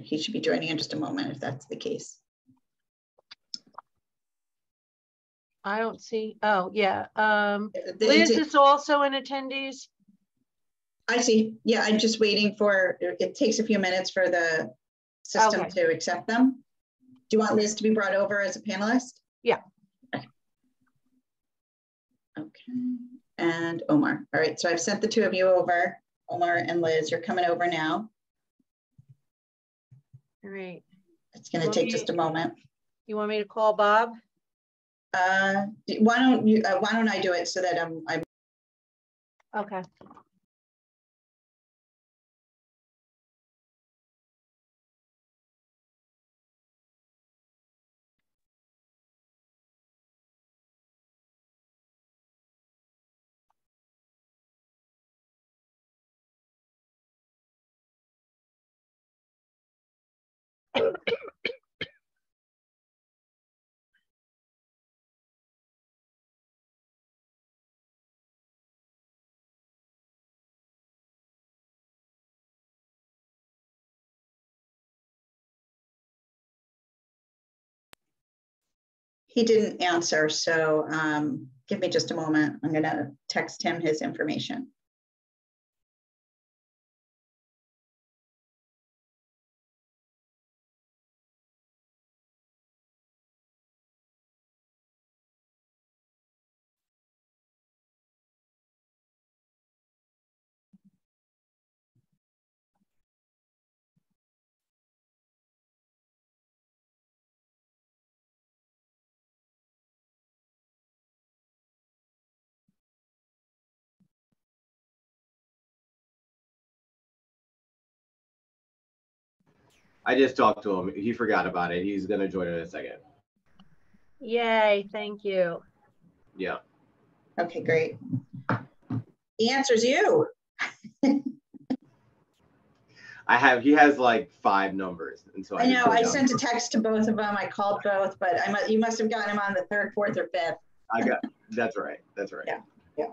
He should be joining in just a moment if that's the case. I don't see. Oh, yeah. Liz is also in attendees. I see. Yeah, I'm just waiting for, it takes a few minutes for the system to accept them. Do you want Liz to be brought over as a panelist? Yeah. Okay. And Omar. All right. So I've sent the two of you over. Omar and Liz, you're coming over now. All right. It's going to take just a moment. You want me to call Bob? Why don't I do it so that I'm okay. He didn't answer, so give me just a moment. I'm going to text him his information. I just talked to him. He forgot about it. He's going to join in a second. Yay. Thank you. Yeah. Okay, great. The answer's you. He has like 5 numbers. And so I know, I sent a text to both of them. I called both, but you must have gotten him on the 3rd, 4th, or 5th. That's right. That's right. Yeah. Yeah.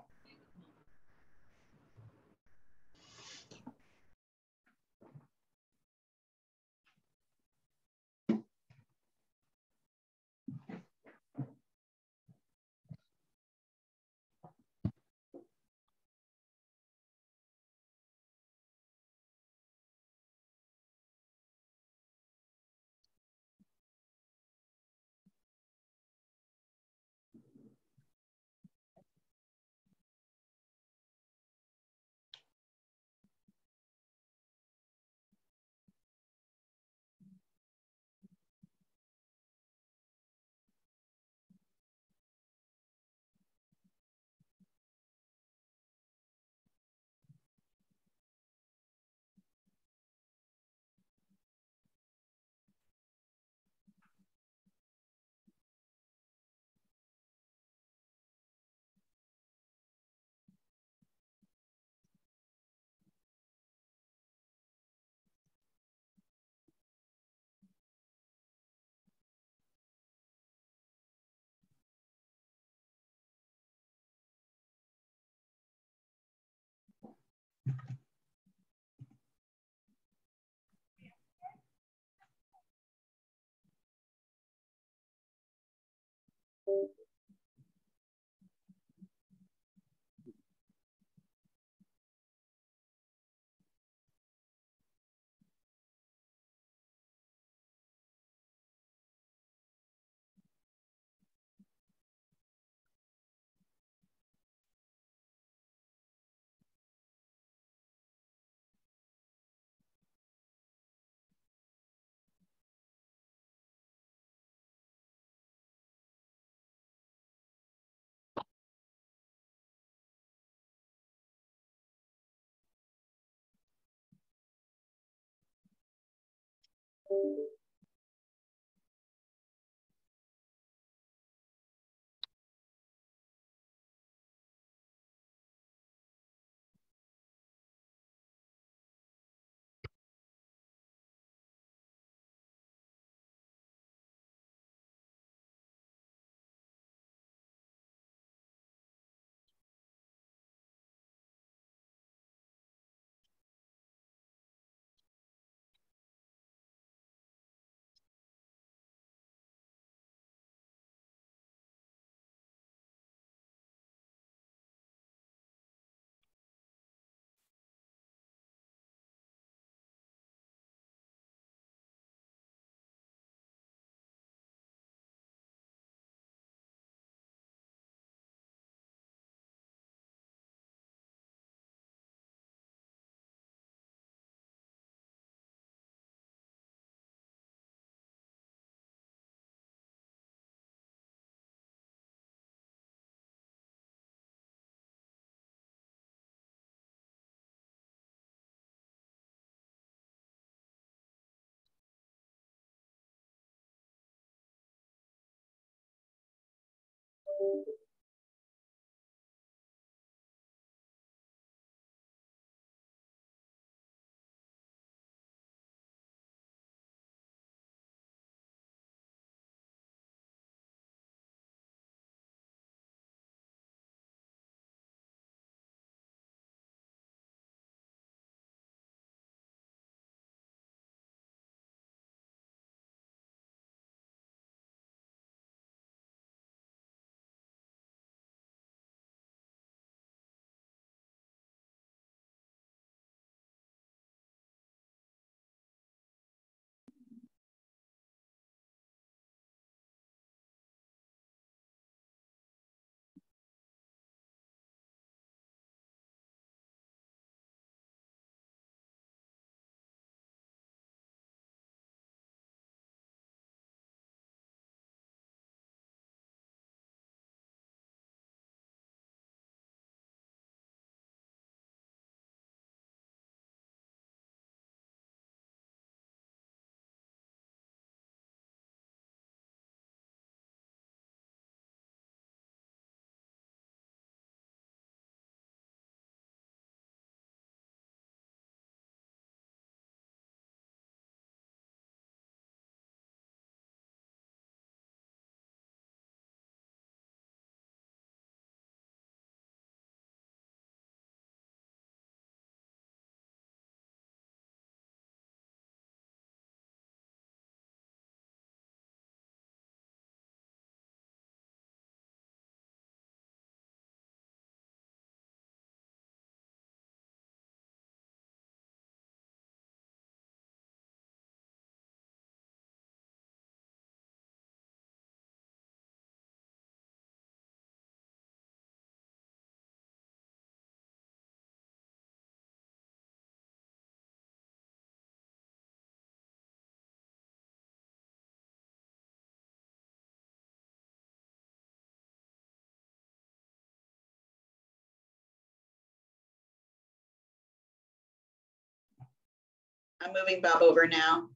I'm moving Bob over now.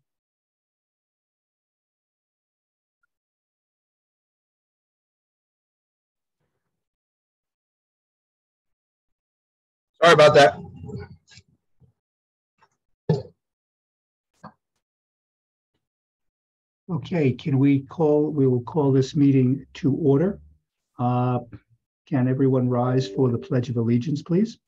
Sorry about that. Okay, we will call this meeting to order. Can everyone rise for the Pledge of Allegiance, please?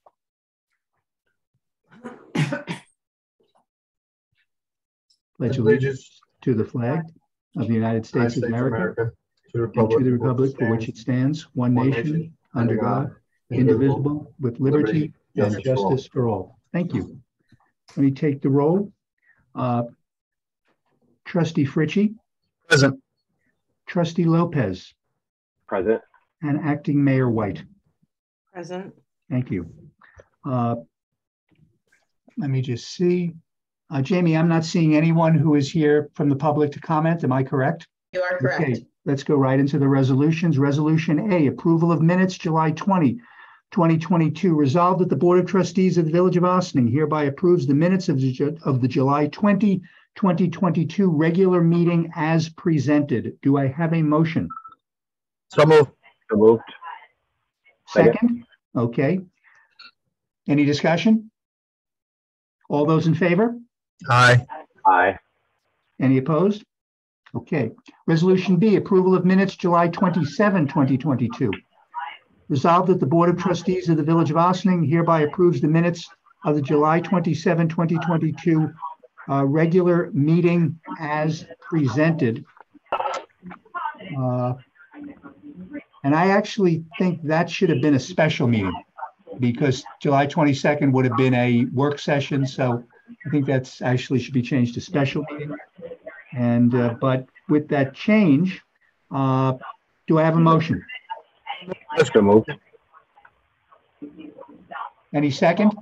Pledge allegiance to the flag of the United States of America, and to the republic for which it stands, one nation, under God, indivisible, with liberty and justice for all. Thank you. Let me take the roll. Trustee Fritchie. Present. Trustee Lopez. Present. And Acting Mayor White. Present. Thank you. Let me just see. Jamie, I'm not seeing anyone who is here from the public to comment. Am I correct? You are correct. Okay, let's go right into the resolutions. Resolution A, approval of minutes, July 20, 2022. Resolved that the Board of Trustees of the Village of Ossining hereby approves the minutes of the July 20, 2022 regular meeting as presented. Do I have a motion? So moved. So moved. Second? Okay. Any discussion? All those in favor? Aye. Aye. Any opposed? Okay. Resolution B, approval of minutes, July 27, 2022. Resolved that the Board of Trustees of the Village of Ossining hereby approves the minutes of the July 27, 2022 regular meeting as presented. And I actually think that should have been a special meeting because July 22nd would have been a work session. So I think that's actually should be changed to special meeting. And but with that change, do I have a motion? So moved. Any second?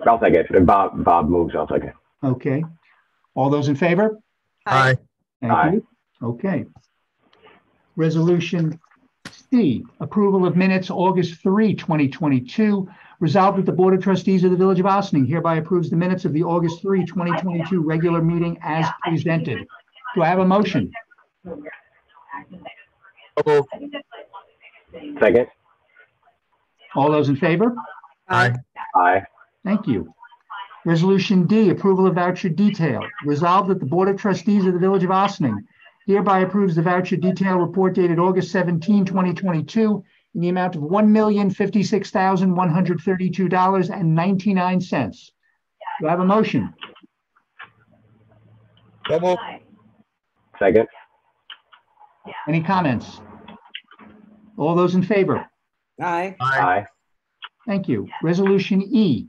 I'll take it. Bob moves, I'll take it. Okay. All those in favor? Aye. Thank Aye. you. Okay. Resolution C, approval of minutes, August 3, 2022. Resolved that the Board of Trustees of the Village of Ossining hereby approves the minutes of the August 3, 2022 regular meeting as presented. Do I have a motion? So moved. Second. All those in favor? Aye. Aye. Thank you. Resolution D, approval of voucher detail. Resolved that the Board of Trustees of the Village of Ossining hereby approves the voucher detail report dated August 17, 2022 in the amount of $1,056,132.99. Do I have a motion? So moved. Second. Any comments? All those in favor? Aye. Aye. Thank you. Resolution E.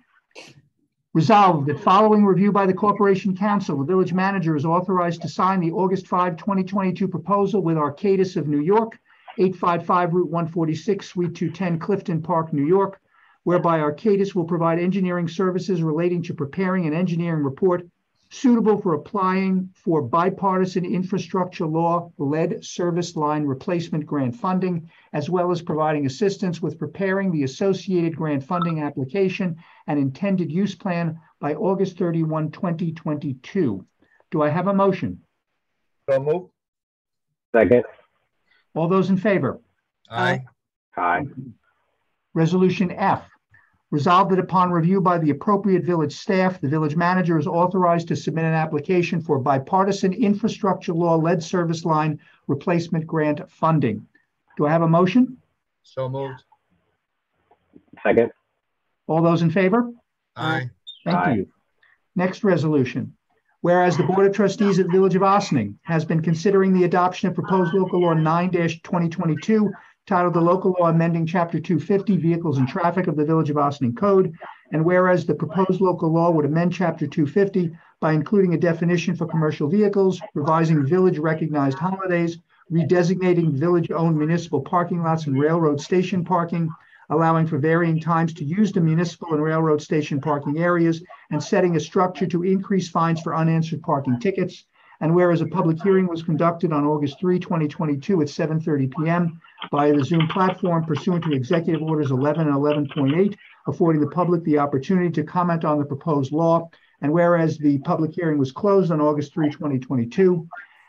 Resolved that following review by the Corporation Council, the village manager is authorized to sign the August 5, 2022 proposal with Arcadis of New York, 855 Route 146, Suite 210, Clifton Park, New York, whereby Arcadis will provide engineering services relating to preparing an engineering report suitable for applying for Bipartisan Infrastructure Law lead service line replacement grant funding, as well as providing assistance with preparing the associated grant funding application and intended use plan by August 31, 2022. Do I have a motion? So moved. Second. All those in favor? Aye. Aye. Resolution F. Resolved that upon review by the appropriate village staff, the village manager is authorized to submit an application for Bipartisan Infrastructure Law lead service line replacement grant funding. Do I have a motion? So moved. Second. All those in favor? Aye. Thank Aye. you. Next resolution. Whereas the Board of Trustees of the Village of Ossining has been considering the adoption of proposed local law 9-2022 titled the Local Law Amending Chapter 250 Vehicles and Traffic of the Village of Ossining Code, and whereas the proposed local law would amend Chapter 250 by including a definition for commercial vehicles, revising village-recognized holidays, redesignating village-owned municipal parking lots and railroad station parking, allowing for varying times to use the municipal and railroad station parking areas, and setting a structure to increase fines for unanswered parking tickets. And whereas a public hearing was conducted on August 3, 2022 at 7:30 p.m. by the Zoom platform pursuant to Executive Orders 11 and 11.8, affording the public the opportunity to comment on the proposed law. And whereas the public hearing was closed on August 3, 2022,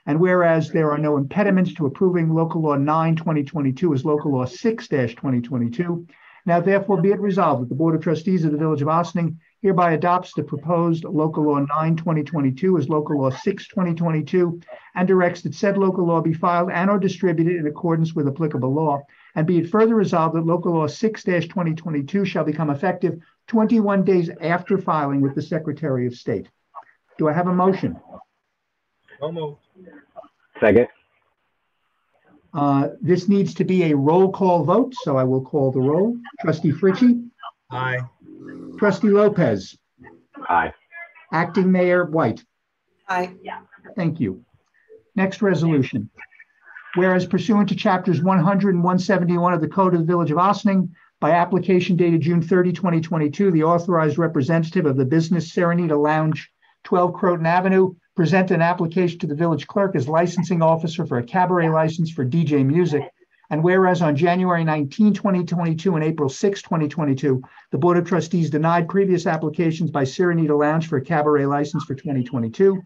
and whereas there are no impediments to approving Local Law 9-2022 as Local Law 6-2022, now therefore be it resolved that the Board of Trustees of the Village of Ossining hereby adopts the proposed Local Law 9-2022 as Local Law 6-2022 and directs that said local law be filed and or distributed in accordance with applicable law. And be it further resolved that Local Law 6-2022 shall become effective 21 days after filing with the Secretary of State. Do I have a motion? So moved. Second. This needs to be a roll call vote, so I will call the roll. Trustee Fritchie? Aye. Trustee Lopez? Aye. Acting Mayor White? Aye. Thank you. Next resolution. Whereas pursuant to chapters 100 and 171 of the Code of the Village of Ossining, by application dated June 30, 2022, the authorized representative of the business Serenita Lounge, 12 Croton Avenue, present an application to the village clerk as licensing officer for a cabaret license for DJ music. And whereas on January 19, 2022 and April 6, 2022, the Board of Trustees denied previous applications by Serenita Lounge for a cabaret license for 2022.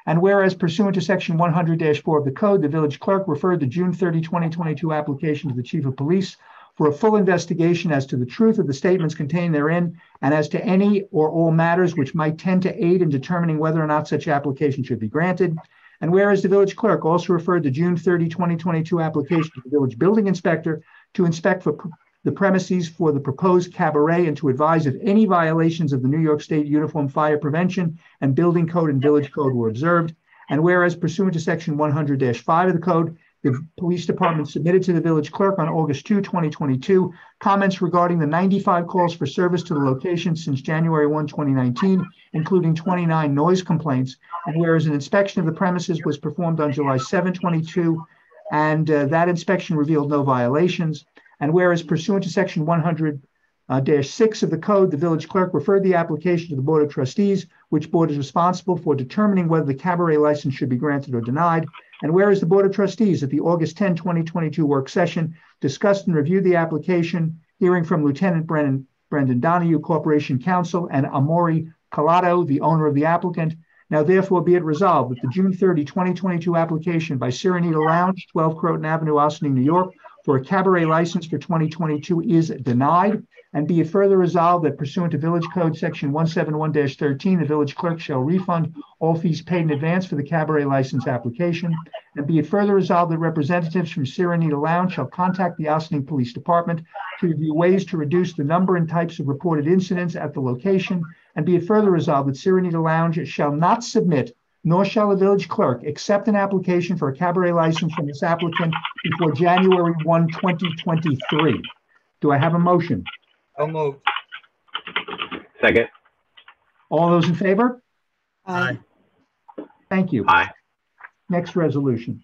And whereas pursuant to section 100-4 of the code, the village clerk referred the June 30, 2022 application to the chief of police for a full investigation as to the truth of the statements contained therein and as to any or all matters which might tend to aid in determining whether or not such application should be granted. And whereas the village clerk also referred the June 30, 2022 application to the village building inspector to inspect for the premises for the proposed cabaret and to advise if any violations of the New York State Uniform Fire Prevention and Building Code and Village Code were observed. And whereas pursuant to section 100-5 of the code, the police department submitted to the village clerk on August 2, 2022, comments regarding the 95 calls for service to the location since January 1, 2019, including 29 noise complaints. And whereas an inspection of the premises was performed on July 7, 2022, and that inspection revealed no violations. And whereas pursuant to section 100-6 of the code, the village clerk referred the application to the Board of Trustees, which board is responsible for determining whether the cabaret license should be granted or denied. And whereas the Board of Trustees at the August 10, 2022 work session discussed and reviewed the application, hearing from Lieutenant Brendan Donahue, Corporation Counsel, and Amori Collado, the owner of the applicant. Now therefore be it resolved that the June 30, 2022 application by Serenita Lounge, 12 Croton Avenue, Ossining, New York, for a cabaret license for 2022 is denied. And be it further resolved that pursuant to Village Code Section 171-13, the village clerk shall refund all fees paid in advance for the cabaret license application. And be it further resolved that representatives from Serenita Lounge shall contact the Ossining Police Department to review ways to reduce the number and types of reported incidents at the location. And be it further resolved that Serenita Lounge shall not submit, nor shall the village clerk accept an application for a cabaret license from this applicant before January 1, 2023. Do I have a motion? So moved. Second. All those in favor? Aye. Thank you. Aye. Next resolution.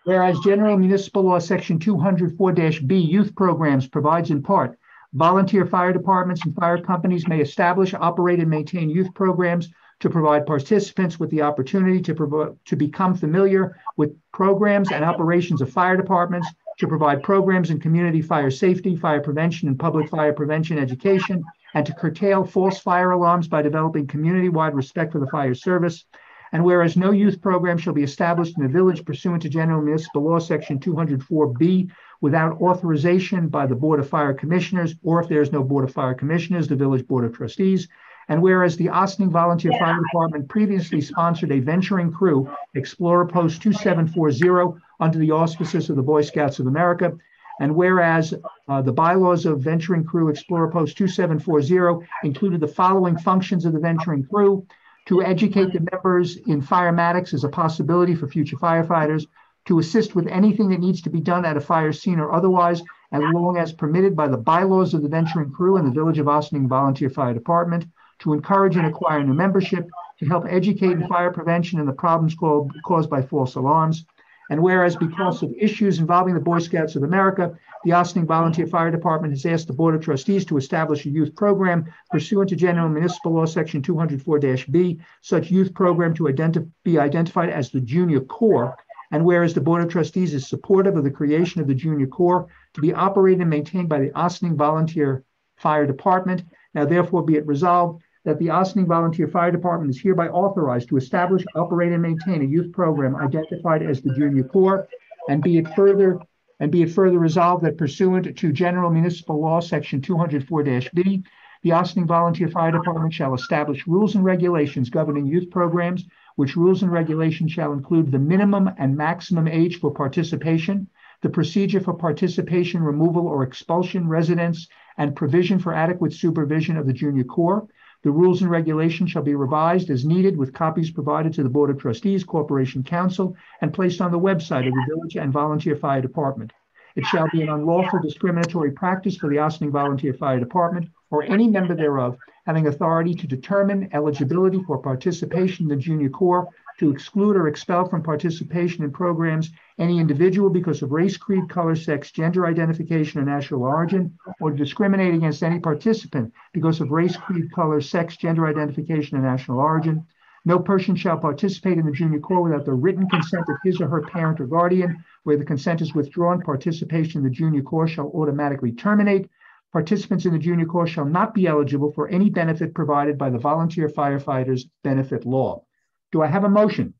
Whereas General Municipal Law Section 204-B Youth Programs provides in part, volunteer fire departments and fire companies may establish, operate, and maintain youth programs to provide participants with the opportunity to become familiar with programs and operations of fire departments, to provide programs in community fire safety, fire prevention, and public fire prevention education, and to curtail false fire alarms by developing community-wide respect for the fire service. And whereas no youth program shall be established in the village pursuant to General Municipal Law Section 204B without authorization by the Board of Fire Commissioners, or if there is no Board of Fire Commissioners, the Village Board of Trustees. And whereas the Ossining Volunteer Fire Department previously sponsored a venturing crew, Explorer Post 2740, under the auspices of the Boy Scouts of America. And whereas the bylaws of Venturing Crew Explorer Post 2740 included the following functions of the Venturing Crew: to educate the members in firematics as a possibility for future firefighters, to assist with anything that needs to be done at a fire scene or otherwise, as long as permitted by the bylaws of the Venturing Crew and the Village of Ossining Volunteer Fire Department, to encourage and acquire new membership, to help educate in fire prevention and the problems caused by false alarms. And whereas because of issues involving the Boy Scouts of America, the Ossining Volunteer Fire Department has asked the Board of Trustees to establish a youth program pursuant to General Municipal Law Section 204-B, such youth program to be identified as the Junior Corps. And whereas the Board of Trustees is supportive of the creation of the Junior Corps to be operated and maintained by the Ossining Volunteer Fire Department, now therefore be it resolved that the Ossining Volunteer Fire Department is hereby authorized to establish, operate, and maintain a youth program identified as the Junior Corps, and be it further resolved that pursuant to General Municipal Law Section 204-B, the Ossining Volunteer Fire Department shall establish rules and regulations governing youth programs, which rules and regulations shall include the minimum and maximum age for participation, the procedure for participation, removal, or expulsion, residence, and provision for adequate supervision of the Junior Corps. The rules and regulations shall be revised as needed, with copies provided to the Board of Trustees, Corporation Council, and placed on the website of the Village and Volunteer Fire Department. It shall be an unlawful discriminatory practice for the Ossining Volunteer Fire Department or any member thereof having authority to determine eligibility for participation in the Junior Corps, to exclude or expel from participation in programs any individual because of race, creed, color, sex, gender identification, or national origin, or to discriminate against any participant because of race, creed, color, sex, gender identification, and national origin. No person shall participate in the Junior Corps without the written consent of his or her parent or guardian. Where the consent is withdrawn, participation in the Junior Corps shall automatically terminate. Participants in the Junior Corps shall not be eligible for any benefit provided by the Volunteer Firefighters Benefit Law. Do I have a motion?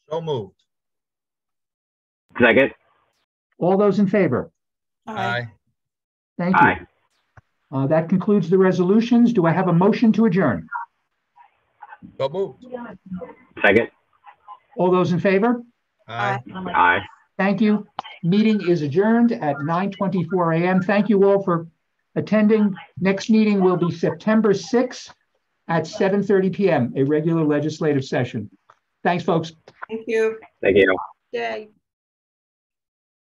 So moved. Second. All those in favor? Aye. Thank you. Aye. That concludes the resolutions. Do I have a motion to adjourn? So moved. Second. All those in favor? Aye. Aye. Thank you. Meeting is adjourned at 9:24 a.m. Thank you all for attending. Next meeting will be September 6th at 7:30 p.m., a regular legislative session. Thanks, folks. Thank you. Thank you. Yay.